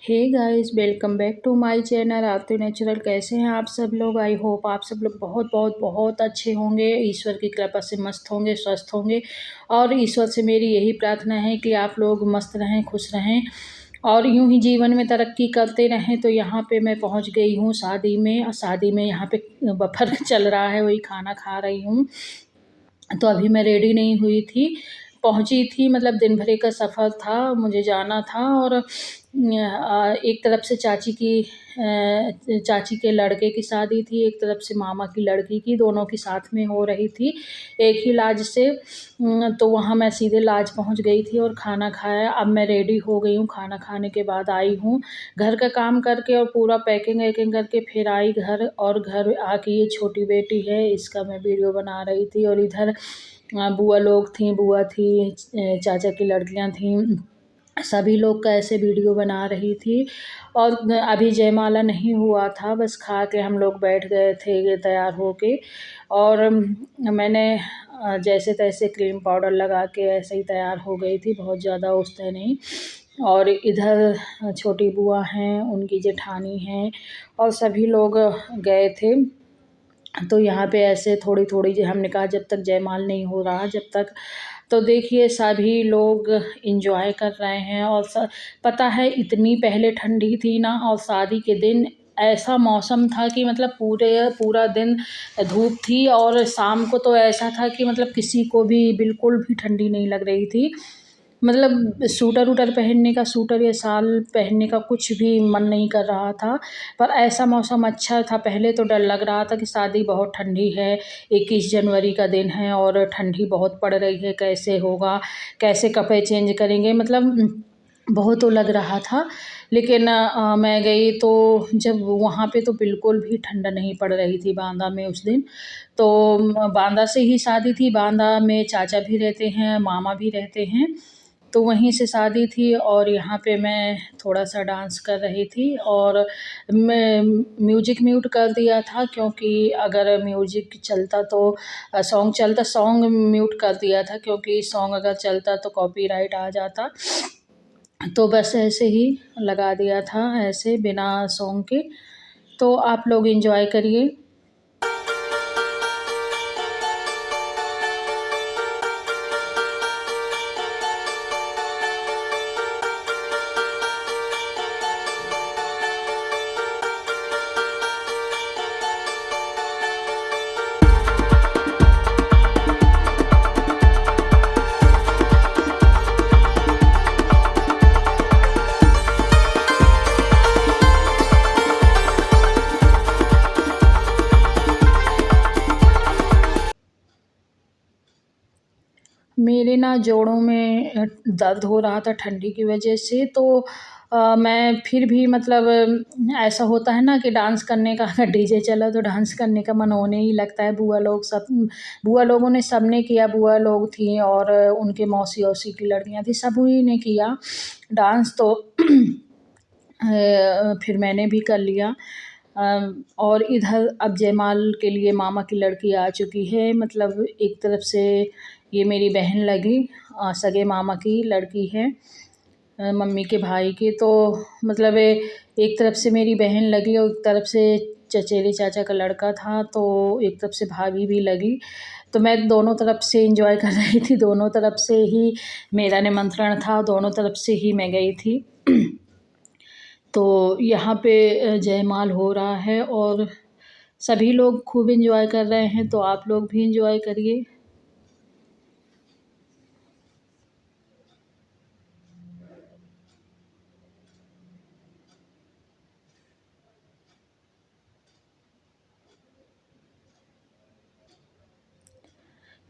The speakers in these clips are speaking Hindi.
Hey guys, welcome back to my channel Aarti natural. कैसे हैं आप सब लोग? आई होप आप सब लोग बहुत बहुत बहुत अच्छे होंगे, ईश्वर की कृपा से मस्त होंगे, स्वस्थ होंगे। और ईश्वर से मेरी यही प्रार्थना है कि आप लोग मस्त रहें, खुश रहें और यूं ही जीवन में तरक्की करते रहें। तो यहाँ पे मैं पहुँच गई हूँ शादी में, और शादी में यहाँ पे बफर चल रहा है, वही खाना खा रही हूँ। तो अभी मैं रेडी नहीं हुई थी, पहुंची थी, मतलब दिन भर का सफ़र था, मुझे जाना था। और एक तरफ से चाची के लड़के की शादी थी, एक तरफ से मामा की लड़की की, दोनों की साथ में हो रही थी एक ही लाज से। तो वहाँ मैं सीधे लाज पहुंच गई थी और खाना खाया। अब मैं रेडी हो गई हूँ, खाना खाने के बाद आई हूँ घर का काम करके और पूरा पैकिंग वैकिंग करके फिर आई घर। और घर आके ये छोटी बेटी है, इसका मैं वीडियो बना रही थी। और इधर बुआ लोग थी, बुआ थी, चाचा की लड़कियां थीं, सभी लोग का ऐसे वीडियो बना रही थी। और अभी जयमाला नहीं हुआ था, बस खा के हम लोग बैठ गए थे तैयार होके। और मैंने जैसे तैसे क्रीम पाउडर लगा के ऐसे ही तैयार हो गई थी, बहुत ज़्यादा उछते नहीं। और इधर छोटी बुआ हैं, उनकी जेठानी हैं और सभी लोग गए थे। तो यहाँ पे ऐसे थोड़ी थोड़ी हमने कहा जब तक जयमाल नहीं हो रहा, जब तक, तो देखिए सभी लोग इंजॉय कर रहे हैं। और पता है इतनी पहले ठंडी थी ना, और शादी के दिन ऐसा मौसम था कि मतलब पूरा दिन धूप थी। और शाम को तो ऐसा था कि मतलब किसी को भी बिल्कुल भी ठंडी नहीं लग रही थी। मतलब सूटर वूटर पहनने का, सूटर या शाल पहनने का कुछ भी मन नहीं कर रहा था। पर ऐसा मौसम अच्छा था। पहले तो डर लग रहा था कि शादी बहुत ठंडी है, 21 जनवरी का दिन है और ठंडी बहुत पड़ रही है, कैसे होगा, कैसे कपड़े चेंज करेंगे, मतलब बहुत तो लग रहा था। लेकिन मैं गई तो जब वहाँ पे तो बिल्कुल भी ठंडा नहीं पड़ रही थी बांदा में उस दिन। तो बांदा से ही शादी थी, बांदा में चाचा भी रहते हैं, मामा भी रहते हैं, तो वहीं से शादी थी। और यहाँ पे मैं थोड़ा-सा डांस कर रही थी। और मैं म्यूजिक म्यूट कर दिया था, क्योंकि अगर म्यूजिक चलता तो सॉन्ग म्यूट कर दिया था, क्योंकि सॉन्ग अगर चलता तो कॉपीराइट आ जाता। तो बस ऐसे ही लगा दिया था, ऐसे बिना सॉन्ग के। तो आप लोग एन्जॉय करिए। मेरे ना जोड़ों में दर्द हो रहा था ठंडी की वजह से। तो मैं फिर भी मतलब ऐसा होता है ना कि डांस करने का, अगर डीजे चला तो डांस करने का मन होने ही लगता है। बुआ लोगों ने सबने किया, बुआ लोग थी और उनके मौसी औसी की लड़कियां थी, सभी ने किया डांस। तो फिर मैंने भी कर लिया। और इधर अब जयमाल के लिए मामा की लड़की आ चुकी है, मतलब एक तरफ से ये मेरी बहन लगी, सगे मामा की लड़की है, मम्मी के भाई की। तो मतलब एक तरफ से मेरी बहन लगी और एक तरफ से चचेरे चाचा का लड़का था, तो एक तरफ से भाभी भी लगी। तो मैं दोनों तरफ से एंजॉय कर रही थी, दोनों तरफ से ही मेरा निमंत्रण था, दोनों तरफ से ही मैं गई थी। तो यहाँ पे जयमाल हो रहा है और सभी लोग खूब एंजॉय कर रहे हैं, तो आप लोग भी एंजॉय करिए।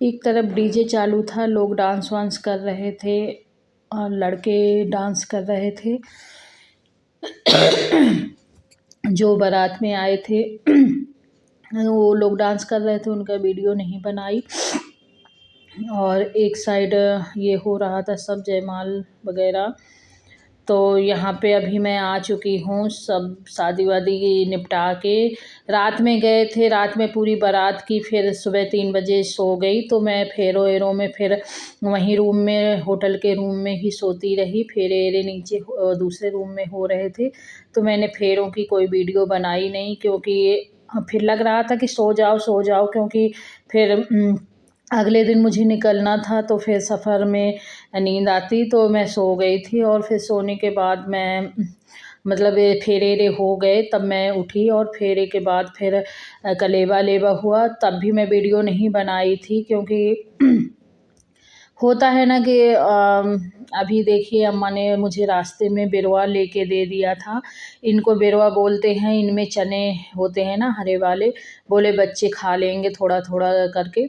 एक तरफ डीजे चालू था, लोग डांस वांस कर रहे थे और लड़के डांस कर रहे थे जो बारात में आए थे। वो लोग डांस कर रहे थे, उनका वीडियो नहीं बनाई। और एक साइड ये हो रहा था सब जयमाल वगैरह। तो यहाँ पे अभी मैं आ चुकी हूँ, सब शादी वादी निपटा के। रात में गए थे, रात में पूरी बारात की, फिर सुबह 3 बजे सो गई। तो मैं फेरों वेरों में फिर वहीं रूम में, होटल के रूम में ही सोती रही। फेरे वेरे नीचे दूसरे रूम में हो रहे थे, तो मैंने फेरों की कोई वीडियो बनाई नहीं, क्योंकि फिर लग रहा था कि सो जाओ, क्योंकि फिर अगले दिन मुझे निकलना था। तो फिर सफ़र में नींद आती, तो मैं सो गई थी। और फिर सोने के बाद मैं मतलब ये फेरे वेरे हो गए, तब मैं उठी। और फेरे के बाद फिर कलेवा लेवा हुआ, तब भी मैं वीडियो नहीं बनाई थी, क्योंकि होता है ना कि अभी देखिए अम्मा ने मुझे रास्ते में बिरवा लेके दे दिया था। इनको बिरवा बोलते हैं, इनमें चने होते हैं ना हरे वाले, बोले बच्चे खा लेंगे थोड़ा थोड़ा करके।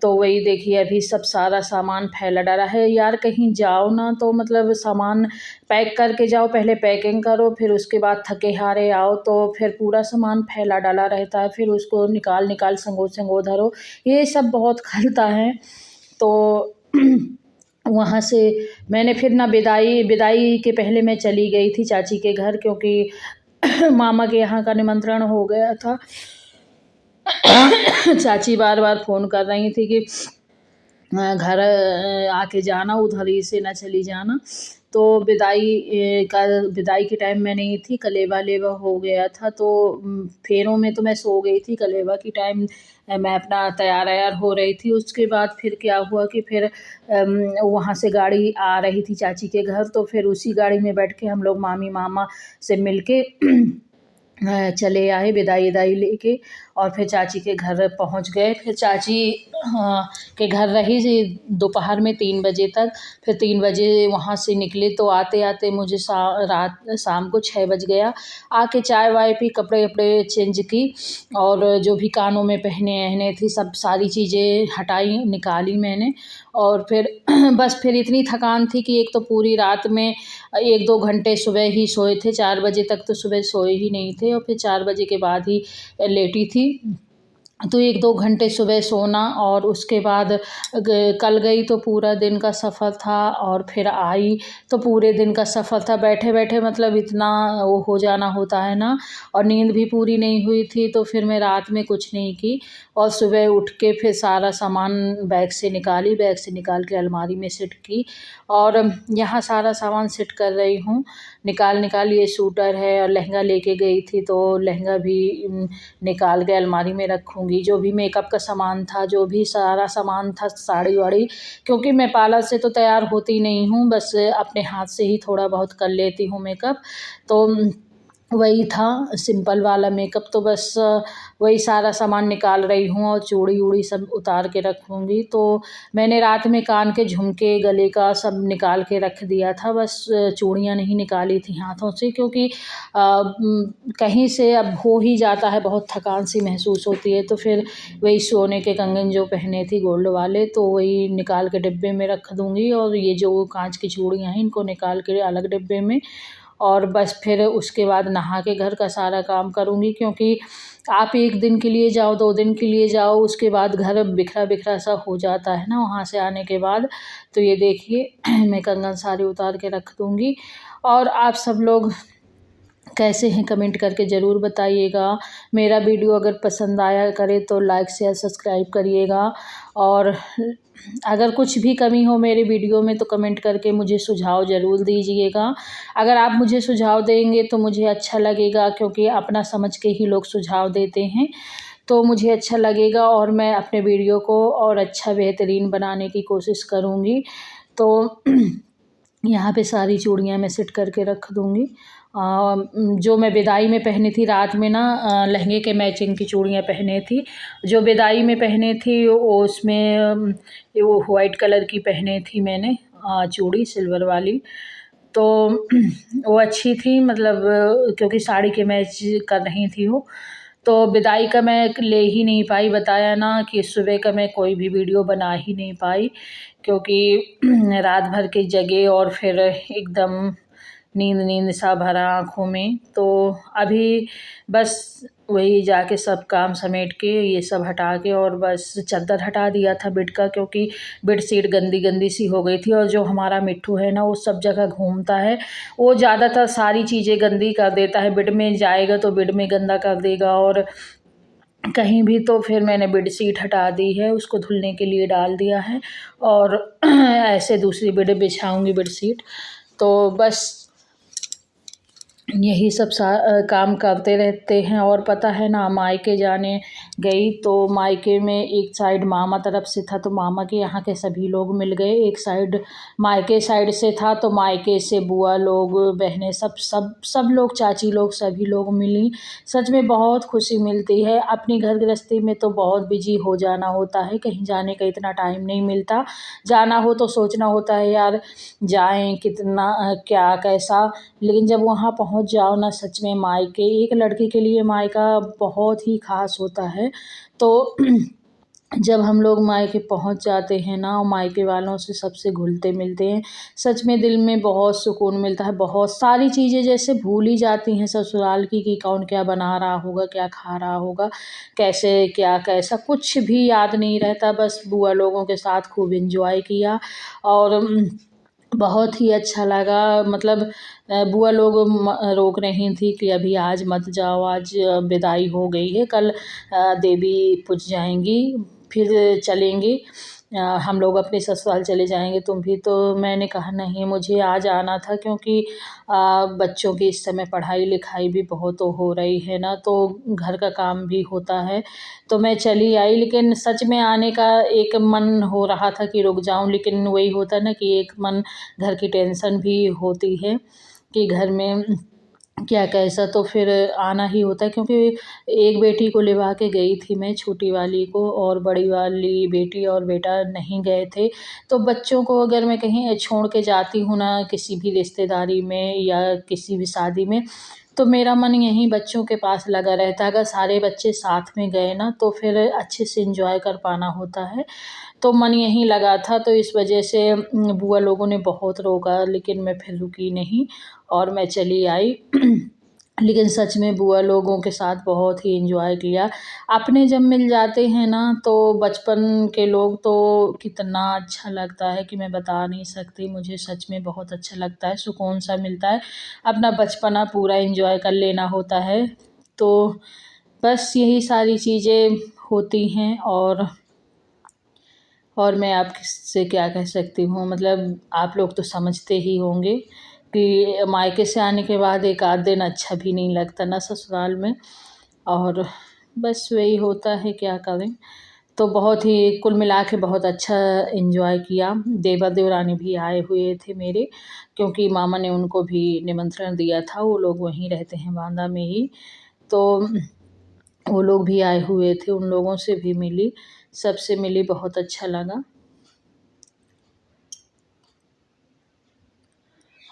तो वही देखिए अभी सब सारा सामान फैला डाला है। यार कहीं जाओ ना तो मतलब सामान पैक करके जाओ, पहले पैकिंग करो, फिर उसके बाद थके हारे आओ, तो फिर पूरा सामान फैला डाला रहता है, फिर उसको निकाल निकाल संगो धरो, ये सब बहुत खलता है। तो वहाँ से मैंने फिर ना विदाई विदाई के पहले मैं चली गई थी चाची के घर, क्योंकि मामा के यहाँ का निमंत्रण हो गया था। चाची बार बार फ़ोन कर रही थी कि घर आके जाना, उधर ही से ना चली जाना। तो विदाई के टाइम मैं नहीं थी, कलेवा लेवा हो गया था। तो फेरों में तो मैं सो गई थी, कलेवा की टाइम मैं अपना तैयार वैयार हो रही थी। उसके बाद फिर क्या हुआ कि फिर वहाँ से गाड़ी आ रही थी चाची के घर, तो फिर उसी गाड़ी में बैठ के हम लोग मामी मामा से मिल के चले आए विदाई विदाई लेके। और फिर चाची के घर पहुंच गए। फिर चाची के घर रही दोपहर में 3 बजे तक। फिर 3 बजे वहाँ से निकले, तो आते आते मुझे शाम को 6 बज गया। आके चाय वाय पी, कपड़े वपड़े चेंज की, और जो भी कानों में पहने वहने थी सब सारी चीज़ें हटाई निकाली मैंने। और फिर बस फिर इतनी थकान थी कि एक तो पूरी रात में 1-2 घंटे सुबह ही सोए थे, 4 बजे तक तो सुबह सोए ही नहीं थे, और फिर 4 बजे के बाद ही लेटी थी। तो 1-2 घंटे सुबह सोना, और उसके बाद कल गई तो पूरा दिन का सफ़र था, और फिर आई तो पूरे दिन का सफ़र था। बैठे बैठे मतलब इतना वो हो जाना होता है ना, और नींद भी पूरी नहीं हुई थी। तो फिर मैं रात में कुछ नहीं की, और सुबह उठ के फिर सारा सामान बैग से निकाल के अलमारी में सेट की। और यहाँ सारा सामान सेट कर रही हूँ, निकाल ये सूटर है, और लहंगा लेके गई थी, तो लहंगा भी निकाल के अलमारी में रखूँगी। जो भी मेकअप का सामान था, जो भी सारा सामान था, साड़ी वाड़ी, क्योंकि मैं पार्लर से तो तैयार होती नहीं हूँ, बस अपने हाथ से ही थोड़ा बहुत कर लेती हूँ मेकअप। तो वही था सिंपल वाला मेकअप। तो बस वही सारा सामान निकाल रही हूँ, और चूड़ी वूड़ी सब उतार के रखूँगी। तो मैंने रात में कान के झुमके, गले का सब निकाल के रख दिया था, बस चूड़ियाँ नहीं निकाली थी हाथों से, क्योंकि कहीं से अब हो ही जाता है, बहुत थकान सी महसूस होती है। तो फिर वही सोने के कंगन जो पहने थी गोल्ड वाले, तो वही निकाल के डिब्बे में रख दूँगी, और ये जो कांच की चूड़ियाँ हैं इनको निकाल के अलग डिब्बे में। और बस फिर उसके बाद नहा के घर का सारा काम करूँगी, क्योंकि आप 1 दिन के लिए जाओ, 2 दिन के लिए जाओ, उसके बाद घर बिखरा-बिखरा सा हो जाता है ना वहाँ से आने के बाद। तो ये देखिए मैं कंगन सारे उतार के रख दूँगी। और आप सब लोग कैसे हैं कमेंट करके ज़रूर बताइएगा। मेरा वीडियो अगर पसंद आया करे तो लाइक शेयर सब्सक्राइब करिएगा। और अगर कुछ भी कमी हो मेरे वीडियो में तो कमेंट करके मुझे सुझाव ज़रूर दीजिएगा। अगर आप मुझे सुझाव देंगे तो मुझे अच्छा लगेगा, क्योंकि अपना समझ के ही लोग सुझाव देते हैं, तो मुझे अच्छा लगेगा, और मैं अपने वीडियो को और अच्छा बेहतरीन बनाने की कोशिश करूँगी। तो यहाँ पे सारी चूड़ियाँ मैं सेट करके रख दूँगी। जो मैं विदाई में पहनी थी रात में ना, लहंगे के मैचिंग की चूड़ियाँ पहने थी। जो विदाई में पहने थी वो उसमें वो वाइट कलर की पहने थी मैंने चूड़ी सिल्वर वाली। तो वो अच्छी थी, मतलब क्योंकि साड़ी के मैच कर रही थी वो। तो विदाई का मैं ले ही नहीं पाई, बताया ना कि सुबह का मैं कोई भी वीडियो बना ही नहीं पाई, क्योंकि रात भर के जगे, और फिर एकदम नींद नींद सा भरा आँखों में। तो अभी बस वही जाके सब काम समेट के ये सब हटा के और बस चादर हटा दिया था बेड का, क्योंकि बेडशीट गंदी गंदी सी हो गई थी। और जो हमारा मिट्ठू है ना, वो सब जगह घूमता है, वो ज़्यादातर सारी चीज़ें गंदी कर देता है। बेड में जाएगा तो बेड में गंदा कर देगा, और कहीं भी। तो फिर मैंने बेडशीट हटा दी है, उसको धुलने के लिए डाल दिया है, और ऐसे दूसरी बेड बिछाऊंगी बेडशीट। तो बस यही सब काम करते रहते हैं। और पता है ना, मायके जाने गई तो मायके में एक साइड मामा तरफ से था, तो मामा के यहाँ के सभी लोग मिल गए। एक साइड मायके साइड से था, तो मायके से बुआ लोग, बहनें, सब सब सब लोग, चाची लोग, सभी लोग मिली। सच में बहुत खुशी मिलती है। अपनी घर गृहस्थी में तो बहुत बिजी हो जाना होता है, कहीं जाने का इतना टाइम नहीं मिलता। जाना हो तो सोचना होता है यार जाएं, कितना क्या कैसा। लेकिन जब वहाँ पहुँच जाओ ना, सच में मायके, एक लड़की के लिए मायका बहुत ही ख़ास होता है। तो जब हम लोग मायके पहुँच जाते हैं ना, और मायके वालों से सबसे घुलते मिलते हैं, सच में दिल में बहुत सुकून मिलता है। बहुत सारी चीज़ें जैसे भूल ही जाती हैं ससुराल की, कि कौन क्या बना रहा होगा, क्या खा रहा होगा, कैसे क्या कैसा, कुछ भी याद नहीं रहता। बस बुआ लोगों के साथ खूब एंजॉय किया, और बहुत ही अच्छा लगा। मतलब बुआ लोग रोक रही थी कि अभी आज मत जाओ, आज विदाई हो गई है, कल देवी पूज जाएंगी, फिर चलेंगे, हम लोग अपने ससुराल चले जाएंगे, तुम भी। तो मैंने कहा नहीं, मुझे आज आना था, क्योंकि बच्चों की इस समय पढ़ाई लिखाई भी बहुत हो रही है ना, तो घर का काम भी होता है। तो मैं चली आई, लेकिन सच में आने का एक मन हो रहा था कि रुक जाऊं, लेकिन वही होता ना कि एक मन, घर की टेंशन भी होती है कि घर में क्या कैसा। तो फिर आना ही होता है, क्योंकि एक बेटी को लिवा के गई थी मैं, छोटी वाली को, और बड़ी वाली बेटी और बेटा नहीं गए थे। तो बच्चों को अगर मैं कहीं छोड़ के जाती हूँ ना, किसी भी रिश्तेदारी में या किसी भी शादी में, तो मेरा मन यहीं बच्चों के पास लगा रहता है। अगर सारे बच्चे साथ में गए ना, तो फिर अच्छे से एंजॉय कर पाना होता है। तो मन यहीं लगा था, तो इस वजह से बुआ लोगों ने बहुत रोका, लेकिन मैं फिर रुकी नहीं, और मैं चली आई। लेकिन सच में बुआ लोगों के साथ बहुत ही एंजॉय किया। अपने जब मिल जाते हैं ना, तो बचपन के लोग, तो कितना अच्छा लगता है कि मैं बता नहीं सकती। मुझे सच में बहुत अच्छा लगता है, सुकून सा मिलता है। अपना बचपना पूरा एंजॉय कर लेना होता है। तो बस यही सारी चीज़ें होती हैं। और मैं आपसे क्या कह सकती हूँ, मतलब आप लोग तो समझते ही होंगे कि मायके से आने के बाद एक आध दिन अच्छा भी नहीं लगता ना ससुराल में। और बस वही होता है, क्या करें। तो बहुत ही कुल मिला के बहुत अच्छा एंजॉय किया। देवर देवरानी भी आए हुए थे मेरे, क्योंकि मामा ने उनको भी निमंत्रण दिया था, वो लोग वहीं रहते हैं बांदा में ही। तो वो लोग भी आए हुए थे, उन लोगों से भी मिली, सबसे मिली, बहुत अच्छा लगा।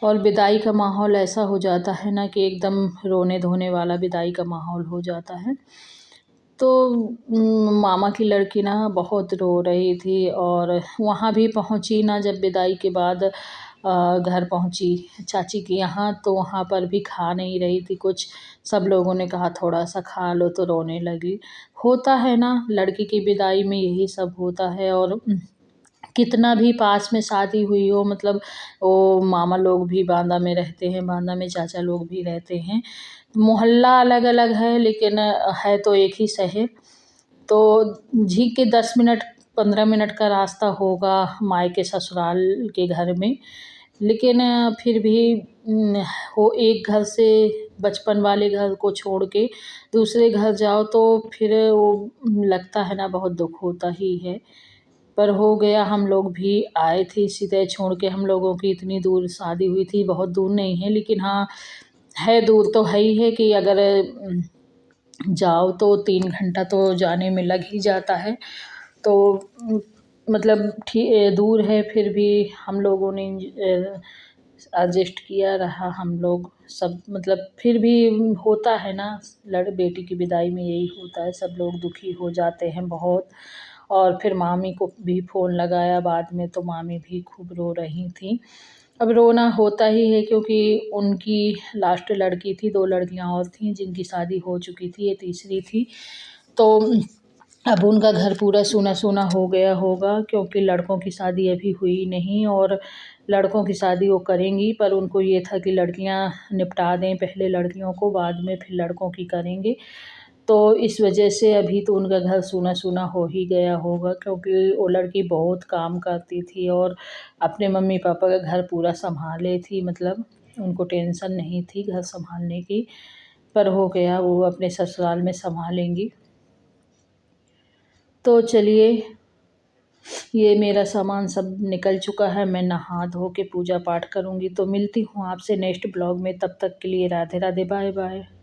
और विदाई का माहौल ऐसा हो जाता है ना कि एकदम रोने धोने वाला विदाई का माहौल हो जाता है। तो मामा की लड़की ना बहुत रो रही थी, और वहाँ भी पहुँची ना, जब विदाई के बाद घर पहुँची चाची के यहाँ, तो वहाँ पर भी खा नहीं रही थी कुछ। सब लोगों ने कहा थोड़ा सा खा लो, तो रोने लगी। होता है ना, लड़की की विदाई में यही सब होता है। और कितना भी पास में शादी हुई हो, मतलब वो मामा लोग भी बांदा में रहते हैं, बांदा में चाचा लोग भी रहते हैं। मोहल्ला अलग अलग है, लेकिन है तो एक ही शहर। तो झी के 10 मिनट 15 मिनट का रास्ता होगा मायके ससुराल के घर में। लेकिन फिर भी वो एक घर से, बचपन वाले घर को छोड़ के दूसरे घर जाओ, तो फिर वो लगता है ना, बहुत दुख होता ही है। पर हो गया, हम लोग भी आए थे इसी तरह छोड़ के। हम लोगों की इतनी दूर शादी हुई थी, बहुत दूर नहीं है, लेकिन हाँ है, दूर तो है ही है कि अगर जाओ तो 3 घंटा तो जाने में लग ही जाता है। तो मतलब दूर है, फिर भी हम लोगों ने एडजस्ट किया रहा, हम लोग सब। मतलब फिर भी होता है ना, बेटी की विदाई में यही होता है, सब लोग दुखी हो जाते हैं बहुत। और फिर मामी को भी फ़ोन लगाया बाद में, तो मामी भी खूब रो रही थी। अब रोना होता ही है क्योंकि उनकी लास्ट लड़की थी, 2 लड़कियाँ और थीं जिनकी शादी हो चुकी थी, ये तीसरी थी। तो अब उनका घर पूरा सूना-सूना हो गया होगा क्योंकि लड़कों की शादी अभी हुई नहीं और लड़कों की शादी वो करेंगी, पर उनको ये था कि लड़कियाँ निपटा दें पहले लड़कियों को, बाद में फिर लड़कों की करेंगे। तो इस वजह से अभी तो उनका घर सूना-सूना हो ही गया होगा क्योंकि वो लड़की बहुत काम करती थी और अपने मम्मी-पापा का घर पूरा सँभाले थी, मतलब उनको टेंशन नहीं थी घर सँभालने की। पर हो गया, वो अपने ससुराल में सँभालेंगी। तो चलिए, ये मेरा सामान सब निकल चुका है, मैं नहा धो के पूजा पाठ करूँगी। तो मिलती हूँ आपसे नेक्स्ट ब्लॉग में, तब तक के लिए राधे राधे, बाय बाय।